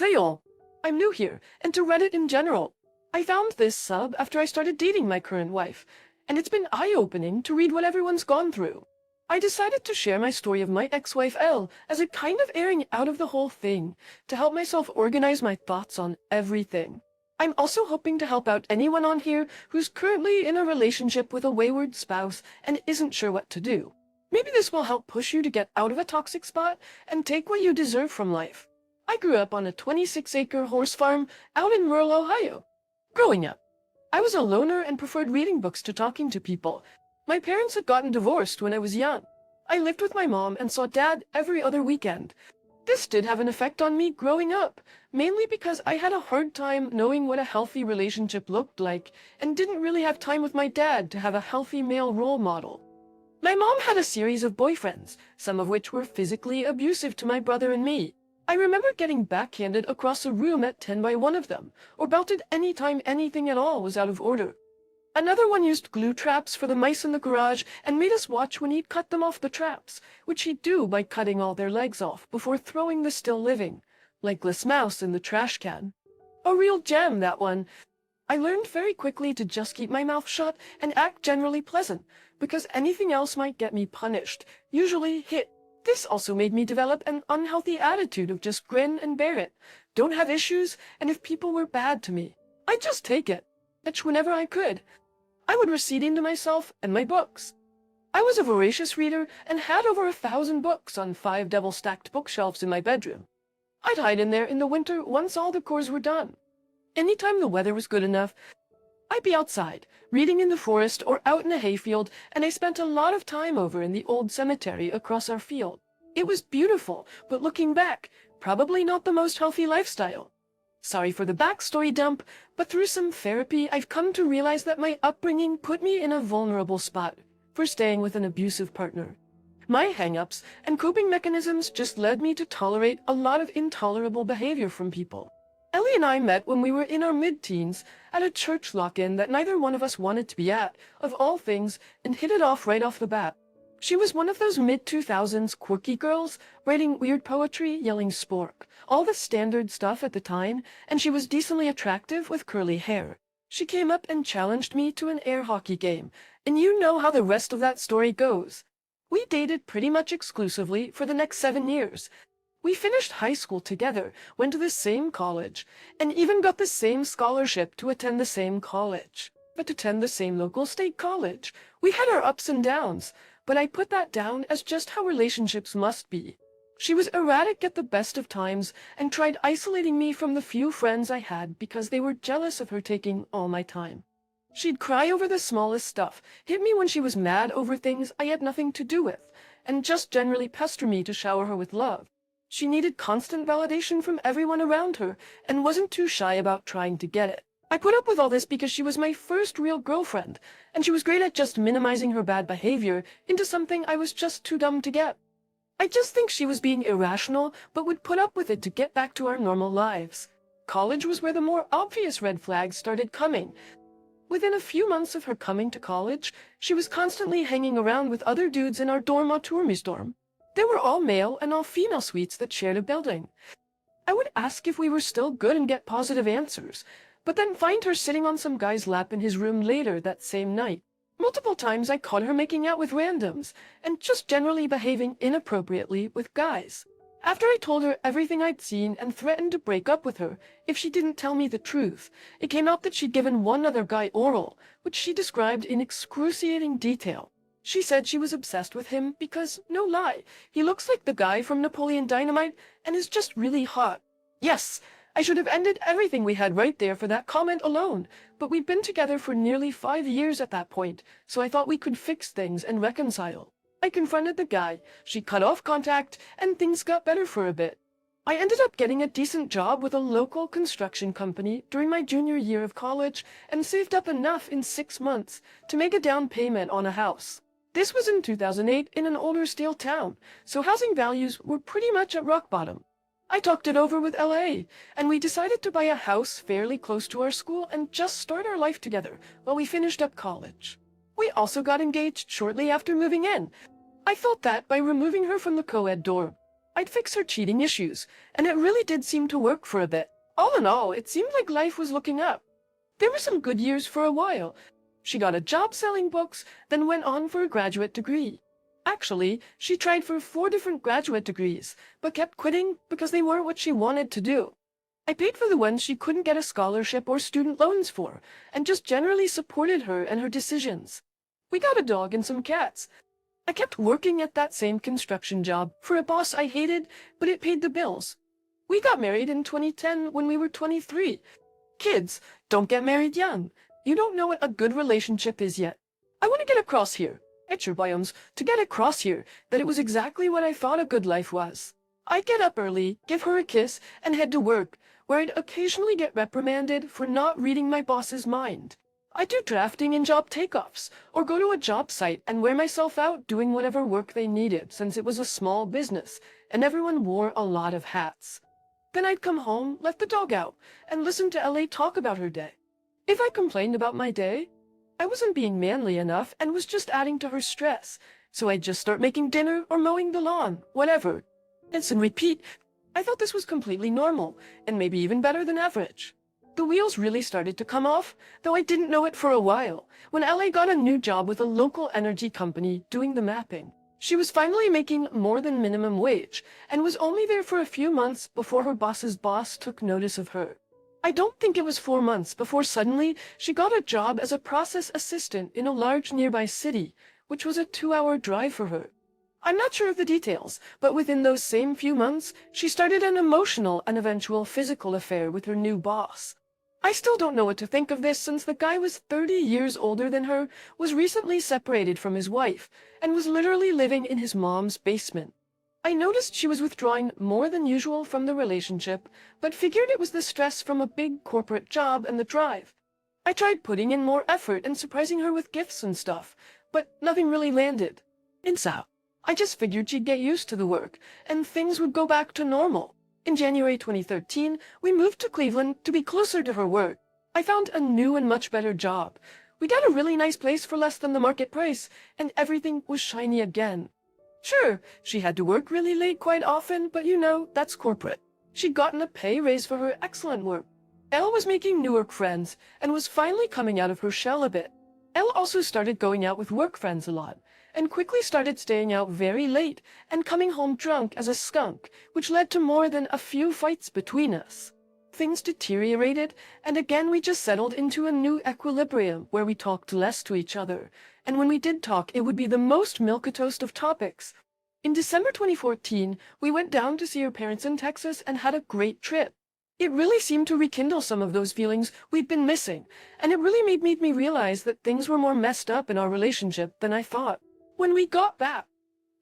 Hey all, I'm new here, and to Reddit in general. I found this sub after I started dating my current wife, and it's been eye-opening to read what everyone's gone through. I decided to share my story of my ex-wife Elle as a kind of airing out of the whole thing, to help myself organize my thoughts on everything. I'm also hoping to help out anyone on here who's currently in a relationship with a wayward spouse and isn't sure what to do. Maybe this will help push you to get out of a toxic spot and take what you deserve from life. I grew up on a 26-acre horse farm out in rural Ohio. Growing up, I was a loner and preferred reading books to talking to people. My parents had gotten divorced when I was young. I lived with my mom and saw Dad every other weekend. This did have an effect on me growing up, mainly because I had a hard time knowing what a healthy relationship looked like and didn't really have time with my dad to have a healthy male role model. My mom had a series of boyfriends, some of which were physically abusive to my brother and me. I remember getting backhanded across a room at 10 by one of them, or belted any time anything at all was out of order. Another one used glue traps for the mice in the garage and made us watch when he'd cut them off the traps, which he'd do by cutting all their legs off before throwing the still living, legless mouse in the trash can. A real gem, that one. I learned very quickly to just keep my mouth shut and act generally pleasant, because anything else might get me punished, usually hit. This also made me develop an unhealthy attitude of just grin and bear it, don't have issues, and if people were bad to me, I'd just take it, bitch whenever I could. I would recede into myself and my books. I was a voracious reader and had over 1,000 books on 5 double-stacked bookshelves in my bedroom. I'd hide in there in the winter once all the chores were done. Anytime the weather was good enough, I'd be outside, reading in the forest or out in a hayfield, and I spent a lot of time over in the old cemetery across our field. It was beautiful, but looking back, probably not the most healthy lifestyle. Sorry for the backstory dump, but through some therapy I've come to realize that my upbringing put me in a vulnerable spot for staying with an abusive partner. My hang-ups and coping mechanisms just led me to tolerate a lot of intolerable behavior from people. Ellie and I met when we were in our mid-teens at a church lock-in that neither one of us wanted to be at, of all things, and hit it off right off the bat. She was one of those mid-2000s quirky girls, writing weird poetry, yelling spork, all the standard stuff at the time, and she was decently attractive with curly hair. She came up and challenged me to an air hockey game, and you know how the rest of that story goes. We dated pretty much exclusively for the next 7 years. We finished high school together, went to the same college, and even got the same scholarship to attend the same college, but to attend the same local state college. We had our ups and downs, but I put that down as just how relationships must be. She was erratic at the best of times and tried isolating me from the few friends I had because they were jealous of her taking all my time. She'd cry over the smallest stuff, hit me when she was mad over things I had nothing to do with, and just generally pester me to shower her with love. She needed constant validation from everyone around her and wasn't too shy about trying to get it. I put up with all this because she was my first real girlfriend, and she was great at just minimizing her bad behavior into something I was just too dumb to get. I just think she was being irrational, but would put up with it to get back to our normal lives. College was where the more obvious red flags started coming. Within a few months of her coming to college, she was constantly hanging around with other dudes in our dorm dorm. They were all male and all female suites that shared a building. I would ask if we were still good and get positive answers, but then find her sitting on some guy's lap in his room later that same night. Multiple times I caught her making out with randoms, and just generally behaving inappropriately with guys. After I told her everything I'd seen and threatened to break up with her if she didn't tell me the truth, it came out that she'd given one other guy oral, which she described in excruciating detail. She said she was obsessed with him because, no lie, he looks like the guy from Napoleon Dynamite and is just really hot. Yes, I should have ended everything we had right there for that comment alone, but we'd been together for nearly 5 years at that point, so I thought we could fix things and reconcile. I confronted the guy, she cut off contact, and things got better for a bit. I ended up getting a decent job with a local construction company during my junior year of college and saved up enough in 6 months to make a down payment on a house. This was in 2008 in an older steel town, so housing values were pretty much at rock bottom. I talked it over with LA, and we decided to buy a house fairly close to our school and just start our life together while we finished up college. We also got engaged shortly after moving in. I felt that by removing her from the co-ed dorm, I'd fix her cheating issues, and it really did seem to work for a bit. All in all, it seemed like life was looking up. There were some good years for a while. She got a job selling books, then went on for a graduate degree. Actually, she tried for 4 different graduate degrees, but kept quitting because they weren't what she wanted to do. I paid for the ones she couldn't get a scholarship or student loans for, and just generally supported her and her decisions. We got a dog and some cats. I kept working at that same construction job for a boss I hated, but it paid the bills. We got married in 2010 when we were 23. Kids, don't get married young. You don't know what a good relationship is yet. I want to get across here, to get across here, that it was exactly what I thought a good life was. I'd get up early, give her a kiss, and head to work, where I'd occasionally get reprimanded for not reading my boss's mind. I'd do drafting and job takeoffs, or go to a job site and wear myself out doing whatever work they needed, since it was a small business, and everyone wore a lot of hats. Then I'd come home, let the dog out, and listen to LA talk about her day. If I complained about my day, I wasn't being manly enough and was just adding to her stress, so I'd just start making dinner or mowing the lawn, whatever. Rinse and repeat. I thought this was completely normal, and maybe even better than average. The wheels really started to come off, though I didn't know it for a while, when LA got a new job with a local energy company doing the mapping. She was finally making more than minimum wage, and was only there for a few months before her boss's boss took notice of her. I don't think it was 4 months before suddenly she got a job as a process assistant in a large nearby city, which was a 2-hour drive for her. I'm not sure of the details, but within those same few months, she started an emotional and eventual physical affair with her new boss. I still don't know what to think of this, since the guy was 30 years older than her, was recently separated from his wife, and was literally living in his mom's basement. I noticed she was withdrawing more than usual from the relationship, but figured it was the stress from a big corporate job and the drive. I tried putting in more effort and surprising her with gifts and stuff, but nothing really landed. I just figured she'd get used to the work, and things would go back to normal. In January 2013, we moved to Cleveland to be closer to her work. I found a new and much better job. We got a really nice place for less than the market price, and everything was shiny again. Sure, she had to work really late quite often, but you know, that's corporate. She'd gotten a pay raise for her excellent work. Elle was making new work friends, and was finally coming out of her shell a bit. Elle also started going out with work friends a lot, and quickly started staying out very late and coming home drunk as a skunk, which led to more than a few fights between us. Things deteriorated, and again we just settled into a new equilibrium where we talked less to each other, and when we did talk it would be the most milquetoast of topics. In December 2014, we went down to see her parents in Texas and had a great trip. It really seemed to rekindle some of those feelings we'd been missing, and it really made me realize that things were more messed up in our relationship than I thought. When we got back,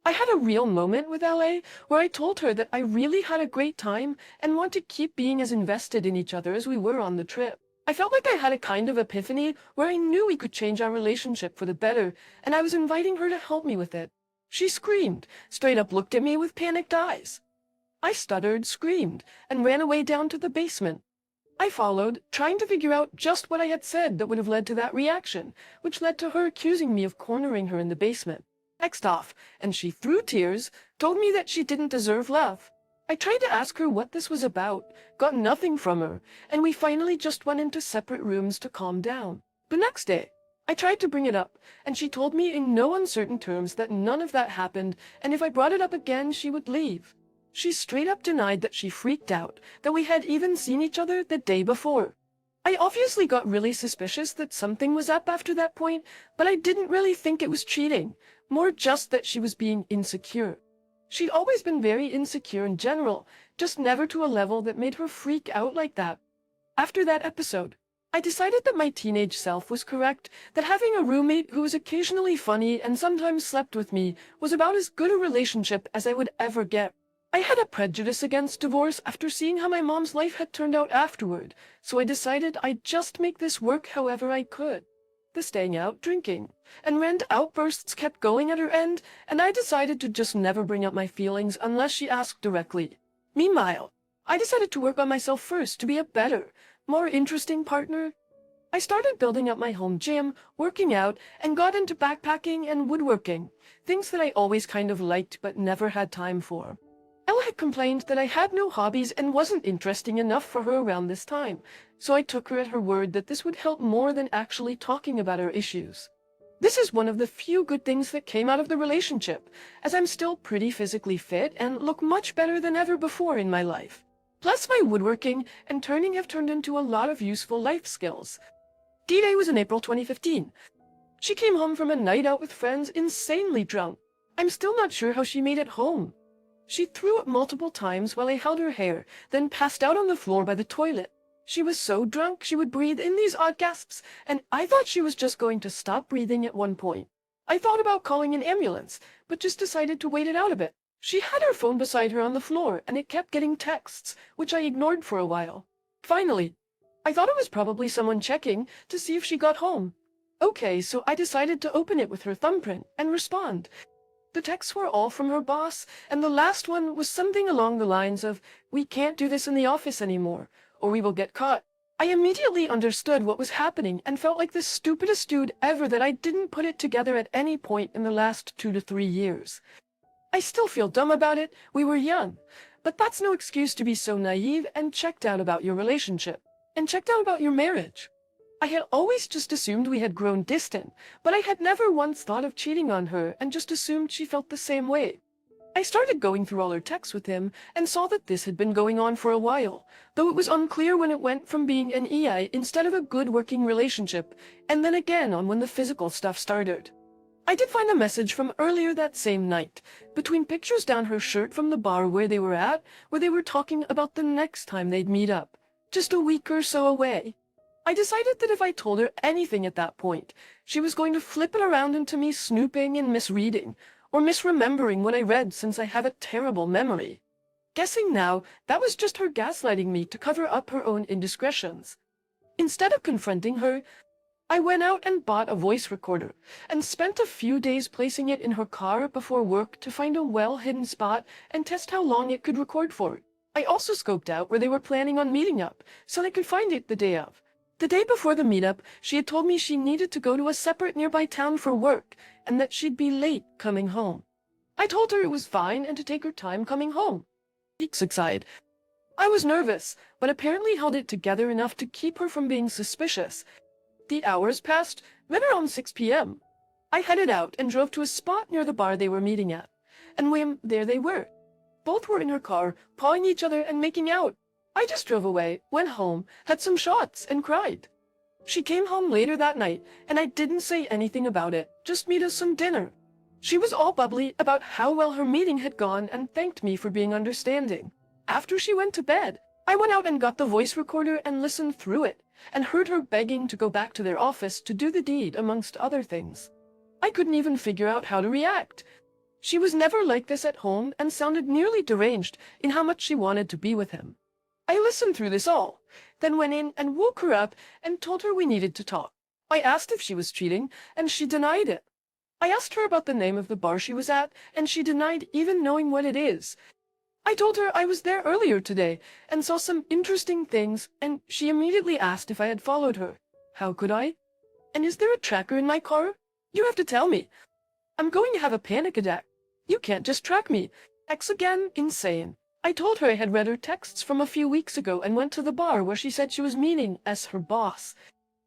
I had a real moment with LA where I told her that I really had a great time and want to keep being as invested in each other as we were on the trip. I felt like I had a kind of epiphany where I knew we could change our relationship for the better, and I was inviting her to help me with it. She screamed, straight up looked at me with panicked eyes. I stuttered, screamed, and ran away down to the basement. I followed, trying to figure out just what I had said that would have led to that reaction, which led to her accusing me of cornering her in the basement. Next off, and she, through tears, told me that she didn't deserve love. I tried to ask her what this was about, got nothing from her, and we finally just went into separate rooms to calm down. The next day, I tried to bring it up, and she told me in no uncertain terms that none of that happened, and if I brought it up again, she would leave. She straight up denied that she freaked out, that we had even seen each other the day before. I obviously got really suspicious that something was up after that point, but I didn't really think it was cheating, more just that she was being insecure. She'd always been very insecure in general, just never to a level that made her freak out like that. After that episode, I decided that my teenage self was correct, that having a roommate who was occasionally funny and sometimes slept with me was about as good a relationship as I would ever get. I had a prejudice against divorce after seeing how my mom's life had turned out afterward, so I decided I'd just make this work however I could. The staying out, drinking, and rant outbursts kept going at her end, and I decided to just never bring up my feelings unless she asked directly. Meanwhile, I decided to work on myself first to be a better, more interesting partner. I started building up my home gym, working out, and got into backpacking and woodworking, things that I always kind of liked but never had time for. Elle had complained that I had no hobbies and wasn't interesting enough for her around this time, so I took her at her word that this would help more than actually talking about our issues. This is one of the few good things that came out of the relationship, as I'm still pretty physically fit and look much better than ever before in my life. Plus my woodworking and turning have turned into a lot of useful life skills. D-Day was in April 2015. She came home from a night out with friends insanely drunk. I'm still not sure how she made it home. She threw up multiple times while I held her hair, then passed out on the floor by the toilet. She was so drunk she would breathe in these odd gasps, and I thought she was just going to stop breathing at one point. I thought about calling an ambulance, but just decided to wait it out a bit. She had her phone beside her on the floor, and it kept getting texts, which I ignored for a while. Finally, I thought it was probably someone checking to see if she got home. Okay, so I decided to open it with her thumbprint and respond. The texts were all from her boss, and the last one was something along the lines of, "We can't do this in the office anymore, or we will get caught." I immediately understood what was happening and felt like the stupidest dude ever that I didn't put it together at any point in the last 2 to 3 years. I still feel dumb about it, we were young, but that's no excuse to be so naive and checked out about your relationship, and checked out about your marriage. I had always just assumed we had grown distant, but I had never once thought of cheating on her and just assumed she felt the same way. I started going through all her texts with him and saw that this had been going on for a while, though it was unclear when it went from being an EI instead of a good working relationship, and then again on when the physical stuff started. I did find a message from earlier that same night, between pictures down her shirt from the bar where they were at, where they were talking about the next time they'd meet up, just a week or so away. I decided that if I told her anything at that point, she was going to flip it around into me snooping and misreading, or misremembering what I read since I have a terrible memory. Guessing now, that was just her gaslighting me to cover up her own indiscretions. Instead of confronting her, I went out and bought a voice recorder, and spent a few days placing it in her car before work to find a well-hidden spot and test how long it could record for. I also scoped out where they were planning on meeting up, so I could find it the day of. The day before the meetup, she had told me she needed to go to a separate nearby town for work, and that she'd be late coming home. I told her it was fine and to take her time coming home. Weeks aside, I was nervous, but apparently held it together enough to keep her from being suspicious. The hours passed, then around 6 p.m. I headed out and drove to a spot near the bar they were meeting at, and wham, there they were. Both were in her car, pawing each other and making out. I just drove away, went home, had some shots, and cried. She came home later that night, and I didn't say anything about it, just made us some dinner. She was all bubbly about how well her meeting had gone and thanked me for being understanding. After she went to bed, I went out and got the voice recorder and listened through it, and heard her begging to go back to their office to do the deed, amongst other things. I couldn't even figure out how to react. She was never like this at home and sounded nearly deranged in how much she wanted to be with him. I listened through this all, then went in and woke her up and told her we needed to talk. I asked if she was cheating, and she denied it. I asked her about the name of the bar she was at, and she denied even knowing what it is. I told her I was there earlier today and saw some interesting things, and she immediately asked if I had followed her. How could I? And is there a tracker in my car? You have to tell me. I'm going to have a panic attack. You can't just track me. X again, insane. I told her I had read her texts from a few weeks ago and went to the bar where she said she was meeting as her boss.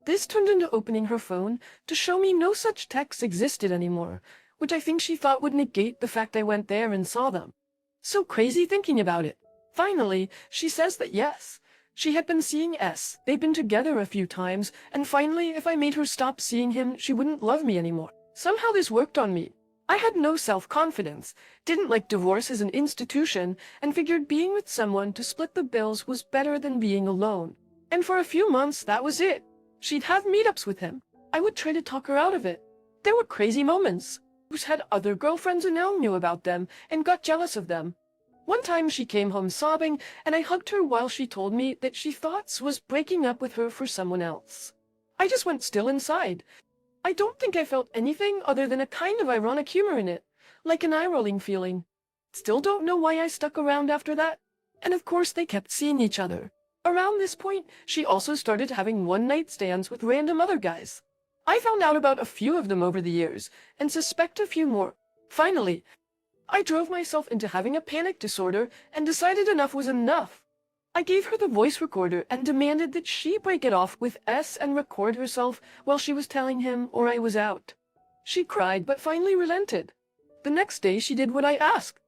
This turned into opening her phone to show me no such texts existed anymore, which I think she thought would negate the fact I went there and saw them. So crazy thinking about it. Finally, she says that yes, she had been seeing S. They'd been together a few times, and finally, if I made her stop seeing him, she wouldn't love me anymore. Somehow this worked on me. I had no self-confidence, didn't like divorce as an institution, and figured being with someone to split the bills was better than being alone. And for a few months, that was it. She'd have meetups with him. I would try to talk her out of it. There were crazy moments. She had other girlfriends and now knew about them and got jealous of them. One time she came home sobbing, and I hugged her while she told me that she thought was breaking up with her for someone else. I just went still inside. I don't think I felt anything other than a kind of ironic humor in it, like an eye-rolling feeling. Still don't know why I stuck around after that. And of course they kept seeing each other. Around this point, she also started having one-night stands with random other guys. I found out about a few of them over the years, and suspect a few more. Finally, I drove myself into having a panic disorder and decided enough was enough. I gave her the voice recorder and demanded that she break it off with S and record herself while she was telling him or I was out. She cried but finally relented. The next day she did what I asked.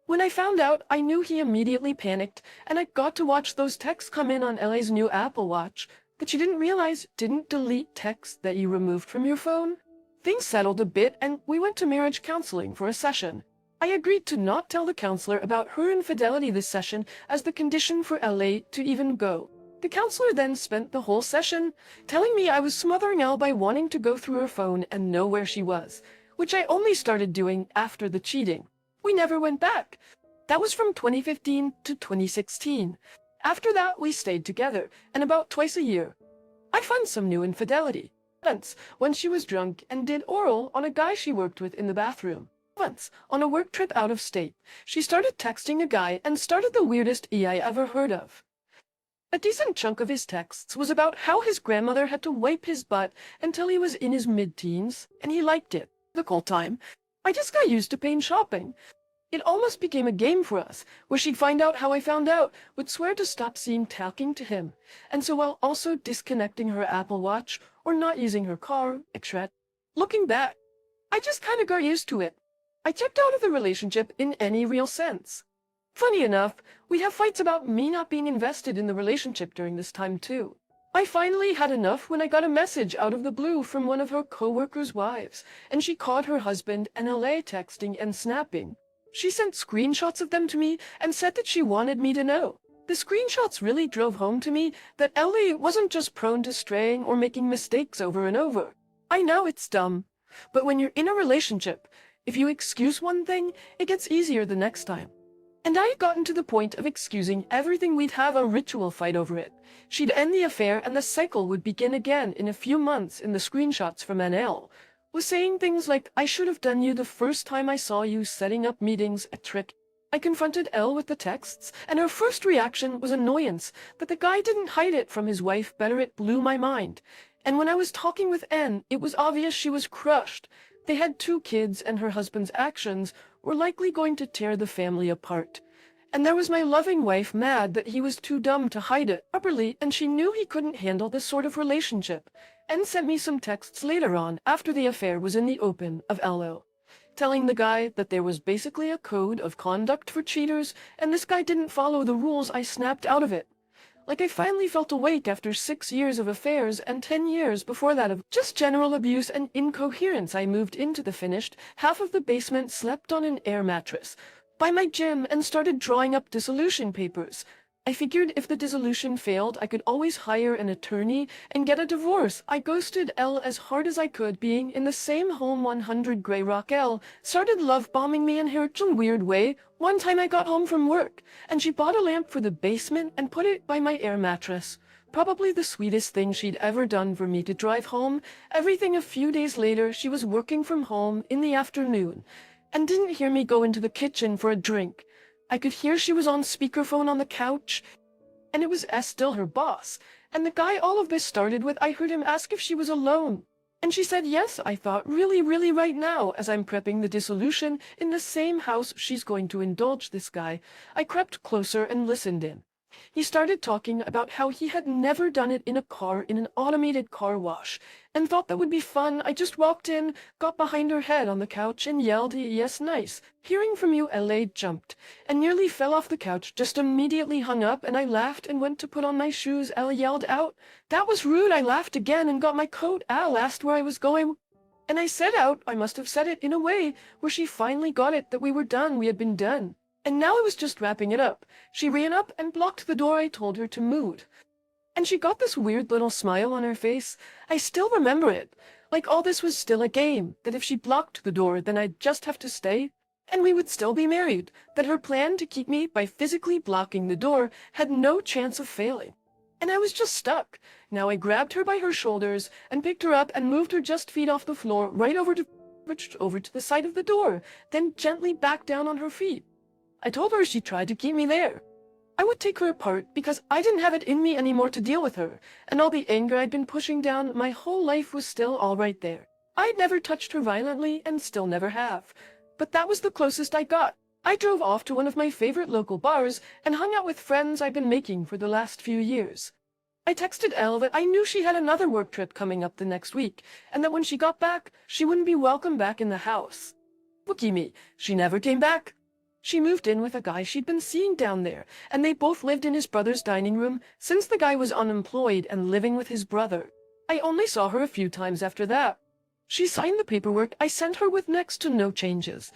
When I found out, I knew he immediately panicked, and I got to watch those texts come in on LA's new Apple Watch that you didn't realize didn't delete texts that you removed from your phone. Things settled a bit and we went to marriage counseling for a session. I agreed to not tell the counselor about her infidelity this session as the condition for LA to even go. The counselor then spent the whole session telling me I was smothering Elle by wanting to go through her phone and know where she was, which I only started doing after the cheating. We never went back. That was from 2015 to 2016. After that, we stayed together, and about twice a year. I found some new infidelity. Once, when she was drunk and did oral on a guy she worked with in the bathroom. Once, on a work trip out of state, she started texting a guy and started the weirdest I ever heard of. A decent chunk of his texts was about how his grandmother had to wipe his butt until he was in his mid-teens, and he liked it. The whole time, I just got used to pain shopping. It almost became a game for us, where she'd find out how I found out, would swear to stop talking to him, and so while also disconnecting her Apple Watch or not using her car, etc. Looking back, I just kinda got used to it. I checked out of the relationship in any real sense. Funny enough, we'd have fights about me not being invested in the relationship during this time too. I finally had enough when I got a message out of the blue from one of her co-workers' wives, and she caught her husband in LA texting and snapping. She sent screenshots of them to me and said that she wanted me to know. The screenshots really drove home to me that Ellie wasn't just prone to straying or making mistakes over and over. I know it's dumb, but when you're in a relationship, if you excuse one thing, it gets easier the next time. And I had gotten to the point of excusing everything. We'd have a ritual fight over it. She'd end the affair and the cycle would begin again in a few months. In the screenshots from NL was saying things like, I should have done you the first time I saw you setting up meetings, a trick. I confronted Elle with the texts, and her first reaction was annoyance that the guy didn't hide it from his wife better. It blew my mind. And when I was talking with N, it was obvious she was crushed. They had 2 kids and her husband's actions were likely going to tear the family apart. And there was my loving wife mad that he was too dumb to hide it properly, and she knew he couldn't handle this sort of relationship, and sent me some texts later on after the affair was in the open of LO, telling the guy that there was basically a code of conduct for cheaters, and this guy didn't follow the rules. I snapped out of it. Like I finally felt awake after 6 years of affairs and 10 years before that of just general abuse and incoherence. I moved into the finished half of the basement, slept on an air mattress by my gym, and started drawing up dissolution papers. I figured if the dissolution failed, I could always hire an attorney and get a divorce. I ghosted Elle as hard as I could, being in the same home 100 Grey Rock. Elle started love bombing me in her weird way. One time I got home from work, and she bought a lamp for the basement and put it by my air mattress. Probably the sweetest thing she'd ever done for me to drive home. Everything. A few days later, she was working from home in the afternoon and didn't hear me go into the kitchen for a drink. I could hear she was on speakerphone on the couch, and it was still her boss. And the guy all of this started with, I heard him ask if she was alone. And she said yes. I thought, really right now, as I'm prepping the dissolution in the same house she's going to indulge this guy. I crept closer and listened in. He started talking about how he had never done it in a car, in an automated car wash, and thought that would be fun. I just walked in, got behind her head on the couch and yelled, yes, nice. Hearing from you, LA jumped and nearly fell off the couch, just immediately hung up, and I laughed and went to put on my shoes. Elle yelled out, that was rude. I laughed again and got my coat. Elle asked where I was going, and I said out. I must have said it in a way where she finally got it, that we were done, we had been done. And now I was just wrapping it up. She ran up and blocked the door. I told her to move. And she got this weird little smile on her face. I still remember it. Like all this was still a game, that if she blocked the door, then I'd just have to stay, and we would still be married. That her plan to keep me by physically blocking the door had no chance of failing. And I was just stuck. Now I grabbed her by her shoulders and picked her up and moved her just feet off the floor, right over to the side of the door, then gently back down on her feet. I told her she tried to keep me there. I would take her apart because I didn't have it in me anymore to deal with her, and all the anger I'd been pushing down my whole life was still all right there. I'd never touched her violently and still never have. But that was the closest I got. I drove off to one of my favorite local bars and hung out with friends I've been making for the last few years. I texted Elle that I knew she had another work trip coming up the next week, and that when she got back, she wouldn't be welcome back in the house. Lucky me, she never came back. She moved in with a guy she'd been seeing down there, and they both lived in his brother's dining room since the guy was unemployed and living with his brother. I only saw her a few times after that. She signed the paperwork I sent her with next to no changes.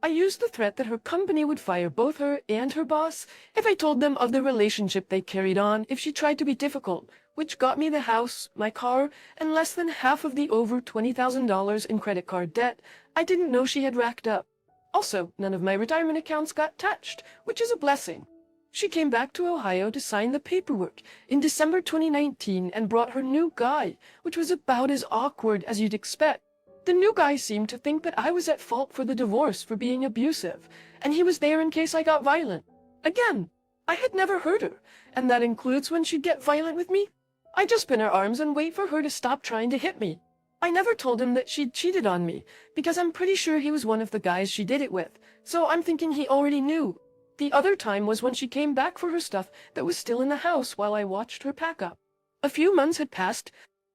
I used the threat that her company would fire both her and her boss if I told them of the relationship they carried on if she tried to be difficult, which got me the house, my car, and less than half of the over $20,000 in credit card debt I didn't know she had racked up. Also, none of my retirement accounts got touched, which is a blessing. She came back to Ohio to sign the paperwork in December 2019 and brought her new guy, which was about as awkward as you'd expect. The new guy seemed to think that I was at fault for the divorce for being abusive, and he was there in case I got violent. Again, I had never heard her, and that includes when she'd get violent with me. I'd just spin her arms and wait for her to stop trying to hit me. I never told him that she'd cheated on me, because I'm pretty sure he was one of the guys she did it with, so I'm thinking he already knew. The other time was when she came back for her stuff that was still in the house while I watched her pack up. A few months had passed.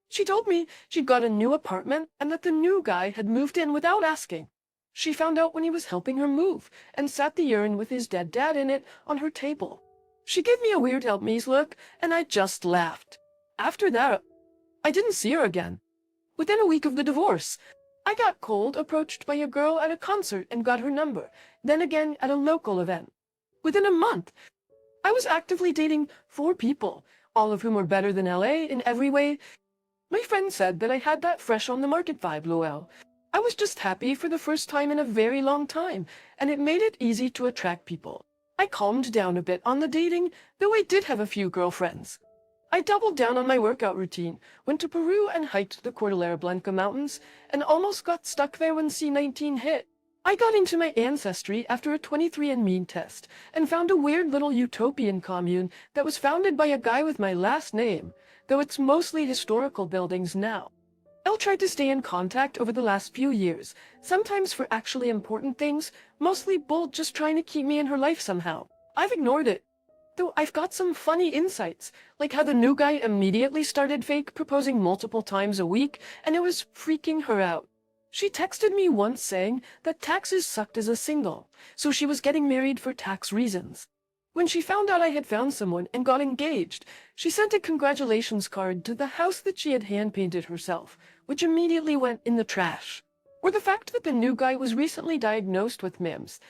She told me she'd got a new apartment and that the new guy had moved in without asking. She found out when he was helping her move and sat the urine with his dead dad in it on her table. She gave me a weird help me's look, and I just laughed. After that, I didn't see her again. Within a week of the divorce, I got cold approached by a girl at a concert and got her number, then again at a local event. Within a month, I was actively dating 4 people, all of whom were better than LA in every way. My friend said that I had that fresh on the market vibe, lol. I was just happy for the first time in a very long time, and it made it easy to attract people. I calmed down a bit on the dating, though I did have a few girlfriends. I doubled down on my workout routine, went to Peru and hiked the Cordillera Blanca Mountains, and almost got stuck there when C-19 hit. I got into my ancestry after a 23andMe test, and found a weird little utopian commune that was founded by a guy with my last name, though it's mostly historical buildings now. Elle tried to stay in contact over the last few years, sometimes for actually important things, mostly bull just trying to keep me in her life somehow. I've ignored it. Though I've got some funny insights, like how the new guy immediately started fake proposing multiple times a week, and it was freaking her out. She texted me once saying that taxes sucked as a single, so she was getting married for tax reasons. When she found out I had found someone and got engaged, she sent a congratulations card to the house that she had hand-painted herself, which immediately went in the trash. Or the fact that the new guy was recently diagnosed with MIMS.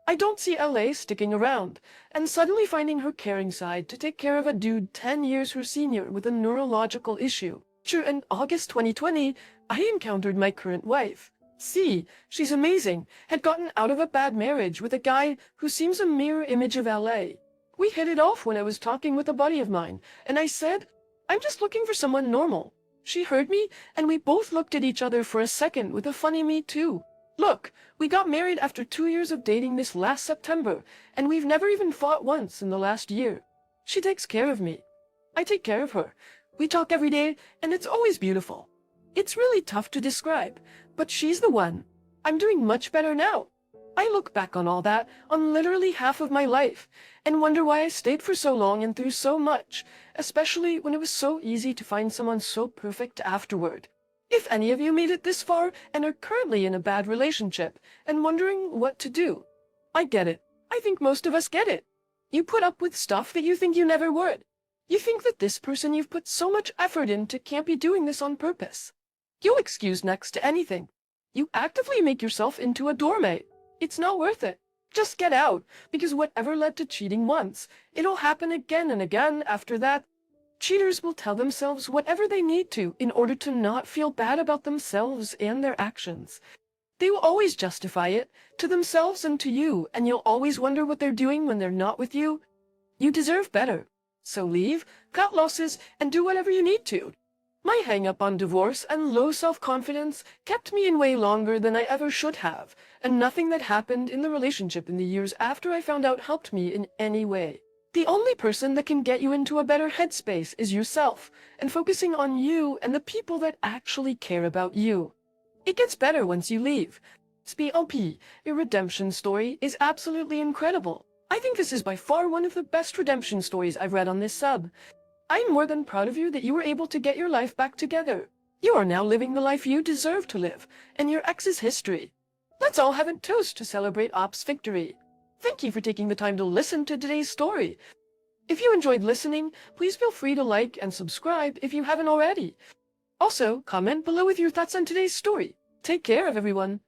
I don't see LA sticking around, and suddenly finding her caring side to take care of a dude 10 years her senior with a neurological issue. Sure, in August 2020, I encountered my current wife. C, she's amazing, had gotten out of a bad marriage with a guy who seems a mirror image of LA. We hit it off when I was talking with a buddy of mine, and I said, I'm just looking for someone normal. She heard me, and we both looked at each other for a second with a funny me too. Look, we got married after 2 years of dating this last September, and we've never even fought once in the last year. She takes care of me. I take care of her. We talk every day, and it's always beautiful. It's really tough to describe, but she's the one. I'm doing much better now. I look back on all that, on literally half of my life, and wonder why I stayed for so long and through so much, especially when it was so easy to find someone so perfect afterward. If any of you made it this far and are currently in a bad relationship and wondering what to do, I get it. I think most of us get it. You put up with stuff that you think you never would. You think that this person you've put so much effort into can't be doing this on purpose. You'll excuse next to anything. You actively make yourself into a doormat. It's not worth it. Just get out, because whatever led to cheating once, it'll happen again and again after that. Cheaters will tell themselves whatever they need to in order to not feel bad about themselves and their actions. They will always justify it, to themselves and to you, and you'll always wonder what they're doing when they're not with you. You deserve better. So leave, cut losses, and do whatever you need to. My hang-up on divorce and low self-confidence kept me in way longer than I ever should have, and nothing that happened in the relationship in the years after I found out helped me in any way. The only person that can get you into a better headspace is yourself, and focusing on you and the people that actually care about you. It gets better once you leave. SPLP, your redemption story is absolutely incredible. I think this is by far one of the best redemption stories I've read on this sub. I'm more than proud of you that you were able to get your life back together. You are now living the life you deserve to live, and your ex's history. Let's all have a toast to celebrate Op's victory. Thank you for taking the time to listen to today's story. If you enjoyed listening, please feel free to like and subscribe if you haven't already. Also, comment below with your thoughts on today's story. Take care of everyone.